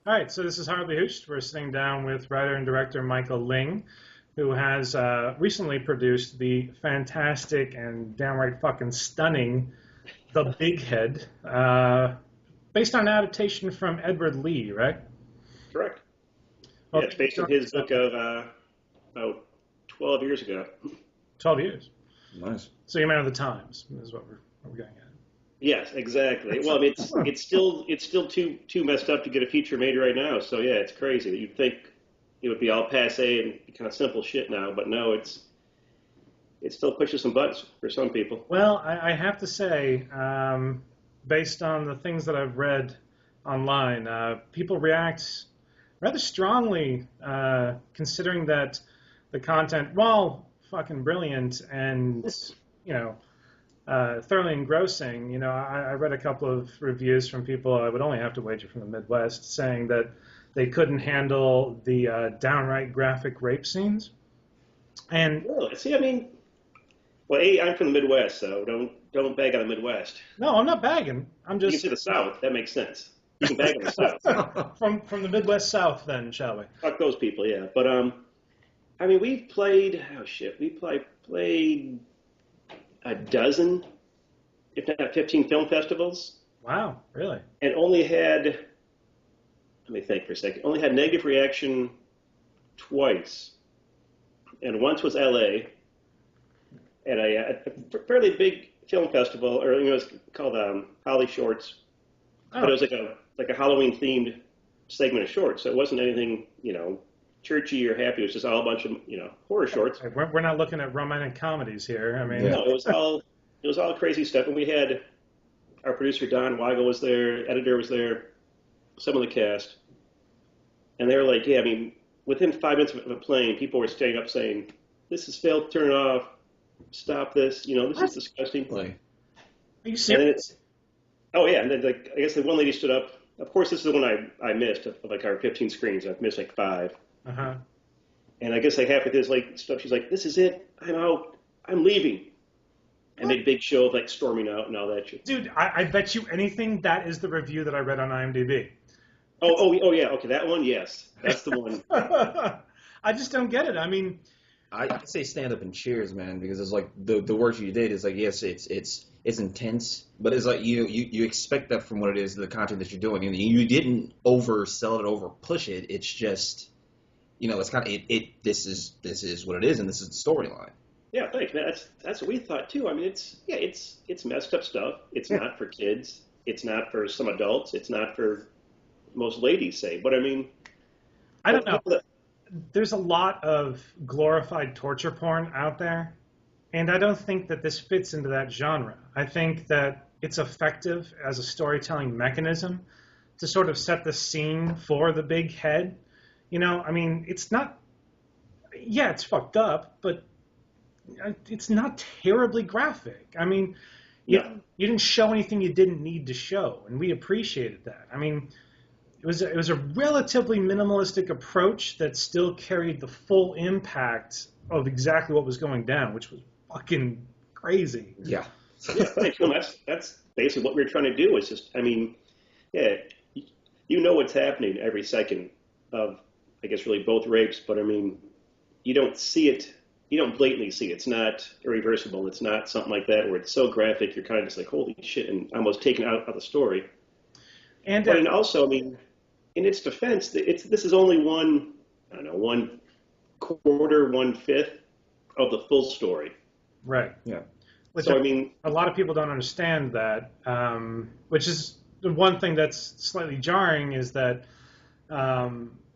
All right, so this is Horribly Hooched. We're sitting down with writer and director Michael Ling, who has recently produced the fantastic and downright fucking stunning The Bighead, based on an adaptation from Edward Lee, right? Correct. Well, Yeah, it's based on his book of about 12 years ago. 12 years. Nice. So you're man of the times, is what we're getting at. Yes, exactly. Well, I mean, it's still too messed up to get a feature made right now. So yeah, it's crazy. You'd think it would be all passe and kind of simple shit now, but no, it still pushes some buttons for some people. Well, I have to say, based on the things that I've read online, people react rather strongly, considering that the content, while fucking brilliant and, thoroughly engrossing, I read a couple of reviews from people, I would only have to wager from the Midwest, saying that they couldn't handle the downright graphic rape scenes. And Really? See, I mean, well, I'm from the Midwest, so don't bag on the Midwest. no, I'm not bagging. I'm You can just say the South. That makes sense. You can bag on the South. from the Midwest South, then, shall we? Fuck those people, yeah. But I mean, we've played. Oh shit, we played a dozen, if not 15, film festivals, Wow, really? and only had. Let me think for a second. Only had negative reaction twice, and once was L.A. at a fairly big film festival, or it was called Holly Shorts, but it was like a Halloween themed segment of shorts. So it wasn't anything churchy or happy. It was just all a bunch of horror shorts. We're not looking at romantic comedies here. I mean, No, it was all crazy stuff. And we had our producer Don Weigel was there, editor was there, some of the cast, and they were like, yeah, I mean, within 5 minutes of it playing, people were standing up saying, "This is filth. Turn it off. Stop this. This is disgusting." Like, are you serious? Oh yeah, and then I guess the one lady stood up. Of course, this is the one I missed of like our 15 screens. I've missed like 5. Uh-huh. And I guess like half of this like stuff, she's like, "This is it. I'm out. I'm leaving." And made a big show of like storming out and all that shit. Dude, I bet you anything that is the review that I read on IMDb. Oh yeah, okay, that one, yes, that's the one. I just don't get it. I mean, I say stand up and cheers, man, because it's like the work you did is like, yes, it's intense, but it's like you expect that from what it is, the content that you're doing, and you didn't oversell it, over push it. It's just, it's kind of this is what it is, and this is the storyline. Yeah, thanks, man. That's what we thought too. I mean, it's messed up stuff. It's not for kids. It's not for some adults. It's not for most ladies, say. But I mean, I don't know. There's a lot of glorified torture porn out there, and I don't think that this fits into that genre. I think that it's effective as a storytelling mechanism to sort of set the scene for the big head. I mean, it's not. Yeah, it's fucked up, but it's not terribly graphic. I mean, you didn't show anything you didn't need to show, and we appreciated that. I mean, it was a relatively minimalistic approach that still carried the full impact of exactly what was going down, which was fucking crazy. Yeah. Yeah, thanks. No, that's basically what we were trying to do. Is just, I mean, yeah, what's happening every second of, I guess, really both rapes, but I mean, you don't see it. You don't blatantly see it. It's not irreversible. It's not something like that where it's so graphic you're kind of just like, holy shit, and almost taken out of the story. And also, I mean, in its defense, this is only one quarter, 1/5 of the full story. Right. Yeah. Which So I mean, a lot of people don't understand that, which is the one thing that's slightly jarring is that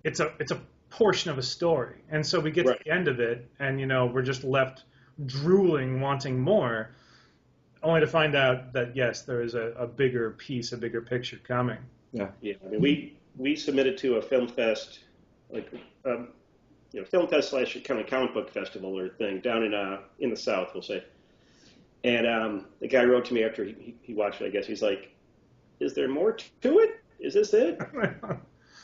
it's a portion of a story, and so we get to the end of it, and we're just left drooling, wanting more, only to find out that yes, there is a bigger piece, a bigger picture coming. Yeah. I mean, we submitted to a film fest, like film fest / kind of comic book festival or thing down in the South, we'll say. And the guy wrote to me after he watched it. I guess he's like, "Is there more to it? Is this it?" I'm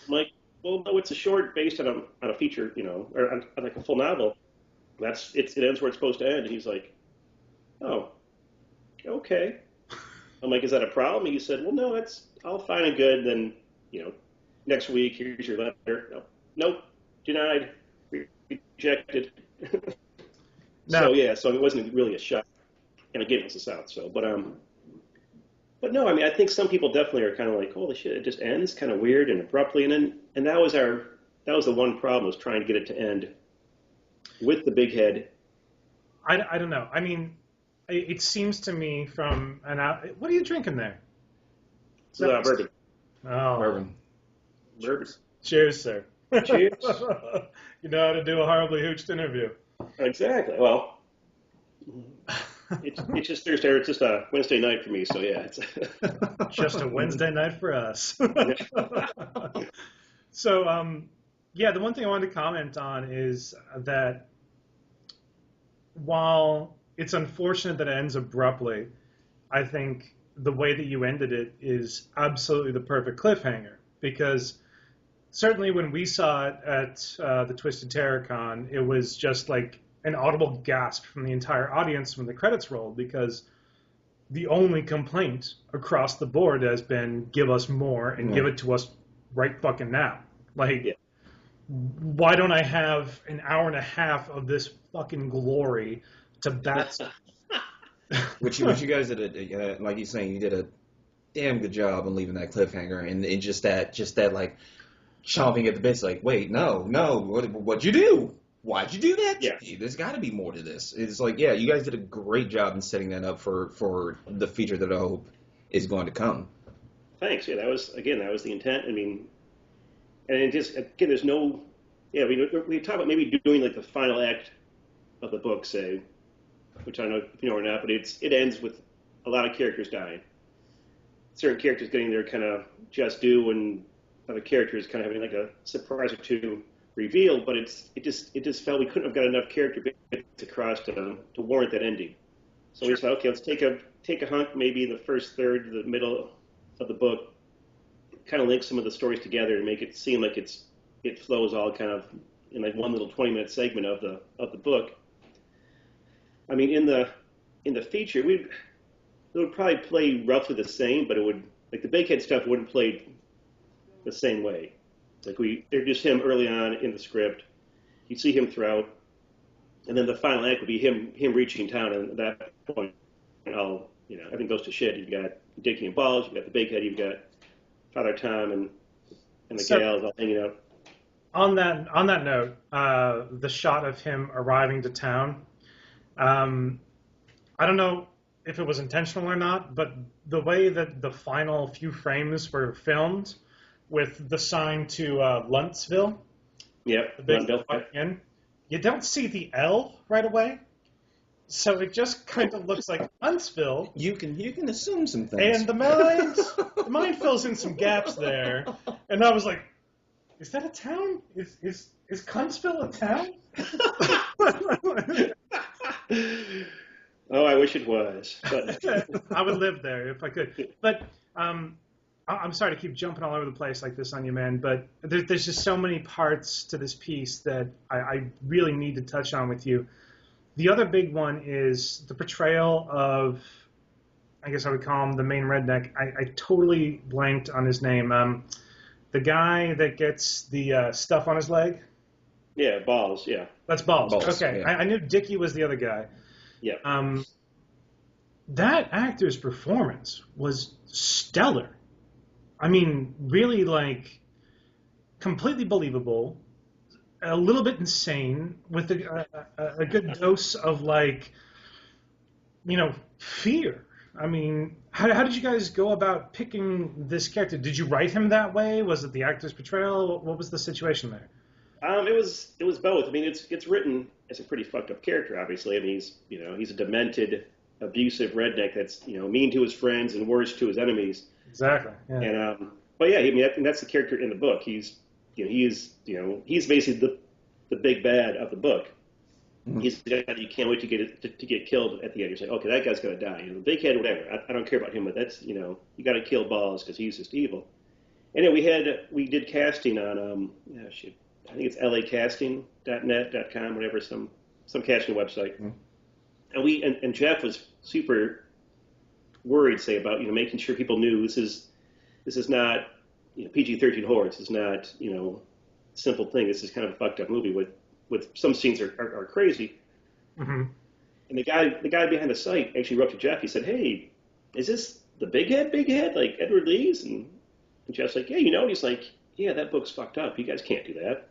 like, "Well, no, it's a short based on a feature, or on like a full novel. It ends where it's supposed to end." And he's like, "Oh, okay." I'm like, "Is that a problem?" He said, "Well, no, that's all fine and good." Then, next week, here's your letter. No, nope, denied, rejected. No. So it wasn't really a shock. And again, it was the South. So, but no, I mean, I think some people definitely are kind of like, holy shit, it just ends kind of weird and abruptly, and that was the one problem, was trying to get it to end with the Bighead. I don't know. I mean, it seems to me from an out. What are you drinking there? Bourbon. Oh, Bourbon. Cheers, sir. Cheers. You know how to do a horribly hooched interview. Exactly. Well, it's just Thursday. It's just a Wednesday night for me. So yeah, it's just a Wednesday night for us. So, yeah, the one thing I wanted to comment on is that while it's unfortunate that it ends abruptly, I think the way that you ended it is absolutely the perfect cliffhanger, because certainly when we saw it at the Twisted Terror Con, it was just like an audible gasp from the entire audience when the credits rolled, because the only complaint across the board has been, give us more and give it to us right fucking now. Like, why don't I have an hour and a half of this fucking glory to bat? Which you guys did, like you're saying, you did a damn good job on leaving that cliffhanger, and just that like chomping at the bits, like, wait, no, what'd you do? Why'd you do that? Yeah. There's got to be more to this. It's like, yeah, you guys did a great job in setting that up for the feature that I hope is going to come. Thanks. Yeah, that was the intent. I mean, and it just, again, there's no, yeah, we talk about maybe doing like the final act of the book, say, which I don't know if you know or not, but it ends with a lot of characters dying. Certain characters getting their kind of just due, and other characters kind of having like a surprise or two revealed. But it just felt we couldn't have got enough character bits across to warrant that ending. So we said, okay, let's take a hunk, maybe the first third, the middle of the book, kind of link some of the stories together and make it seem like it flows all kind of in like one little 20-minute segment of the book. I mean, in the feature, it would probably play roughly the same, but it would, like, the Bighead stuff wouldn't play the same way. Like, they're just him early on in the script. You see him throughout, and then the final act would be him reaching town, and at that point, everything goes to shit. You've got Dickie and Balls, you've got the Bighead, you've got Father Tom and the gals all hanging out. On that note, the shot of him arriving to town, I don't know if it was intentional or not, but the way that the final few frames were filmed with the sign to Luntsville, yep, Luntsville, you don't see the L right away, so it just kind of looks like Huntsville. You can assume some things, and the mind fills in some gaps there, and I was like, is that a town? Is Huntsville a town? Oh, I wish it was. But I would live there if I could. But I'm sorry to keep jumping all over the place like this on you, man, but there's just so many parts to this piece that I really need to touch on with you. The other big one is the portrayal of, I guess I would call him the main redneck. I totally blanked on his name. The guy that gets the stuff on his leg? Yeah, Balls, yeah. That's Balls. Okay, yeah. I knew Dickie was the other guy. Yeah. That actor's performance was stellar. I mean, really, like, completely believable, a little bit insane, with a good dose of, like, fear. I mean, how did you guys go about picking this character? Did you write him that way? Was it the actor's portrayal? What was the situation there? It was both. I mean, it's written as a pretty fucked up character, obviously. I mean, he's a demented, abusive redneck that's, mean to his friends and worse to his enemies. Exactly. Yeah. And but yeah, I mean, that's the character in the book. He's basically the big bad of the book. Mm-hmm. He's the guy that you can't wait to get killed at the end. You're saying, okay, that guy's gonna die. The Bighead, whatever. I don't care about him, but that's you got to kill Balls because he's just evil. And then we did casting on I think it's lacasting.net.com, whatever, some casting website. Mm-hmm. And Jeff was super worried, say, about making sure people knew this is not PG-13 horror. This is not simple thing. This is kind of a fucked up movie with some scenes are crazy. Mm-hmm. And the guy behind the site actually wrote to Jeff. He said, "Hey, is this the Bighead, like Edward Lee's?" And Jeff's like, "Yeah, he's like, yeah, that book's fucked up. You guys can't do that."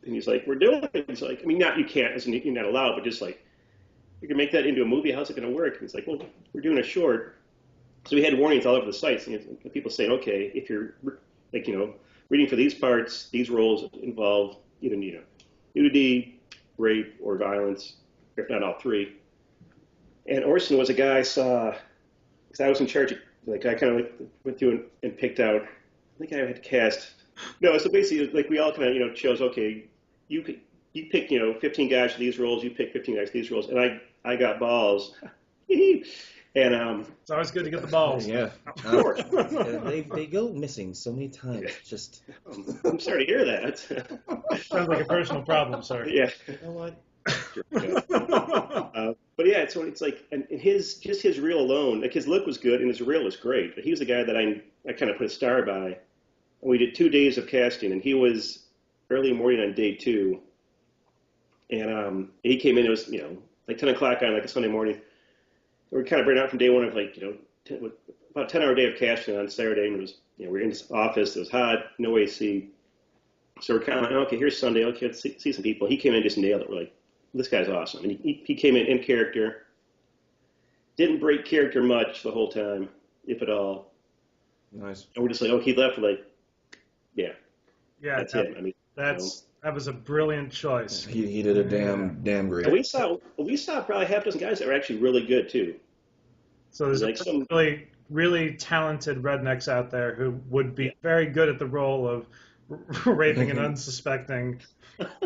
And he's like, "We're doing it." He's like, "I mean, not you can't, as in you're not allowed, but just like you can make that into a movie. How's it going to work?" And he's like, "Well, we're doing a short." So we had warnings all over the sites, and people saying, "Okay, if you're like reading for these parts, these roles involve either nudity, rape, or violence, if not all three." And Orson was a guy I saw, because I was in charge. Like I kind of went through and picked out. I think I had cast. No, so basically, like we all kind of chose. Okay, you pick 15 guys for these roles. You pick 15 guys for these roles, and I got balls. And it's always good to get the balls. Yeah, of course. They go missing so many times. Yeah. Just I'm sorry to hear that. Sounds like a personal problem. Sorry. Yeah. you know what? But yeah, so it's like, and his reel alone, like his look was good and his reel was great. But he was the guy that I kind of put a star by. And we did 2 days of casting, and he was early morning on day 2. And he came in. It was like 10 o'clock on like a Sunday morning. We were kind of burnt out from day 1 of like about 10-hour day of casting on Saturday, and it was we were in this office. It was hot, no AC. So we're kind of like, okay, here's Sunday. Okay, let's see some people. He came in and just nailed it. We're like, this guy's awesome. And he came in character. Didn't break character much the whole time, if at all. Nice. And we're just like, oh, he left. We're like, yeah, that's him. I mean, that was a brilliant choice. He did a damn great. And we saw probably half a dozen guys that were actually really good too. So there's like some really, really talented rednecks out there who would be very good at the role of raping an unsuspecting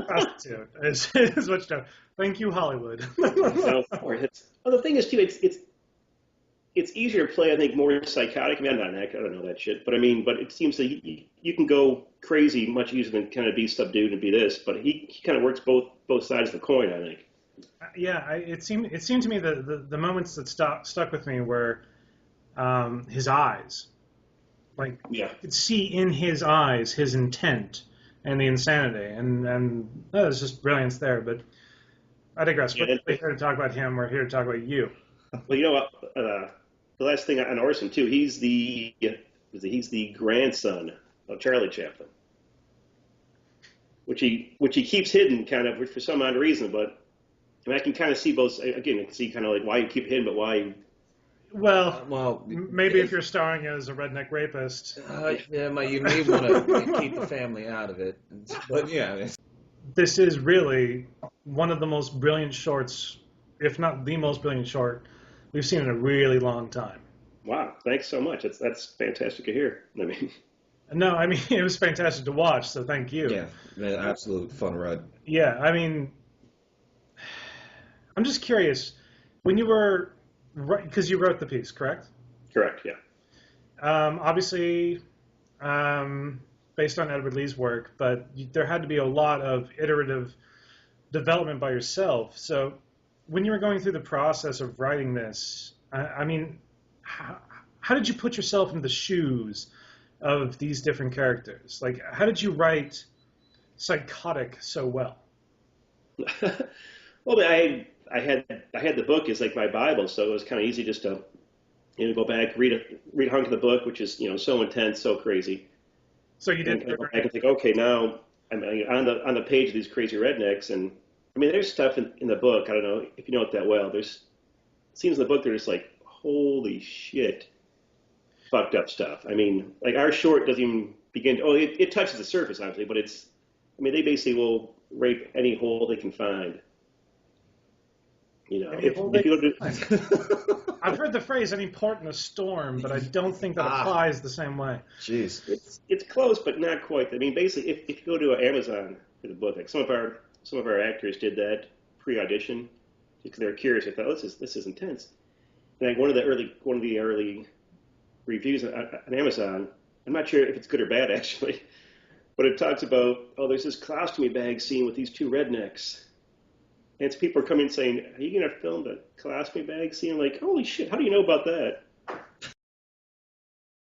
prostitute. Is what you know. Thank you, Hollywood. The thing is too, it's easier to play. I think more psychotic. I mean, I'm not an actor. I don't know that shit. But it seems that you can go crazy much easier than kind of be subdued and be this. But he kind of works both sides of the coin, I think. Yeah, it seemed to me that the moments that stuck with me were his eyes. Like, you could see in his eyes his intent and the insanity, and there's just brilliance there. But I digress. We're here to talk about him. We're here to talk about you. Well, you know what? The last thing on Orson too. He's the grandson of Charlie Chaplin, which he keeps hidden kind of for some odd reason. But I can kind of see both. Again, I can see kind of like why you keep it hidden, but why. Well, maybe if you're starring as a redneck rapist. You may want to keep the family out of it. But yeah. This is really one of the most brilliant shorts, if not the most brilliant short, we've seen in a really long time. Wow, thanks so much. That's fantastic to hear. No, it was fantastic to watch, so thank you. Yeah, an absolute fun ride. Yeah, I'm just curious, when you were, because you wrote the piece, correct? Correct, yeah. Obviously, based on Edward Lee's work, but there had to be a lot of iterative development by yourself. So when you were going through the process of writing this, how did you put yourself in the shoes of these different characters? Like, how did you write psychotic so well? Well, I had the book as like my Bible, so it was kind of easy just to go back, read a hunk of the book, which is so intense, so crazy. So you did. I can think, okay, now I'm on the page of these crazy rednecks, and there's stuff in the book. I don't know if you know it that well. There's scenes in the book that are just like, holy shit, fucked up stuff. Like our short doesn't even begin. It touches the surface, obviously, but they basically will rape any hole they can find. If you do. I've heard the phrase "any port in a storm," but I don't think that applies the same way. Jeez, it's close, but not quite. Basically, if you go to Amazon for the book, like some of our actors did that pre-audition because they were curious. They thought, this is intense. And like one of the early reviews on Amazon, I'm not sure if it's good or bad actually, but it talks about there's this colostomy bag scene with these 2 rednecks. And people are coming saying, are you going to film the colostomy bag scene? I'm like, holy shit, how do you know about that?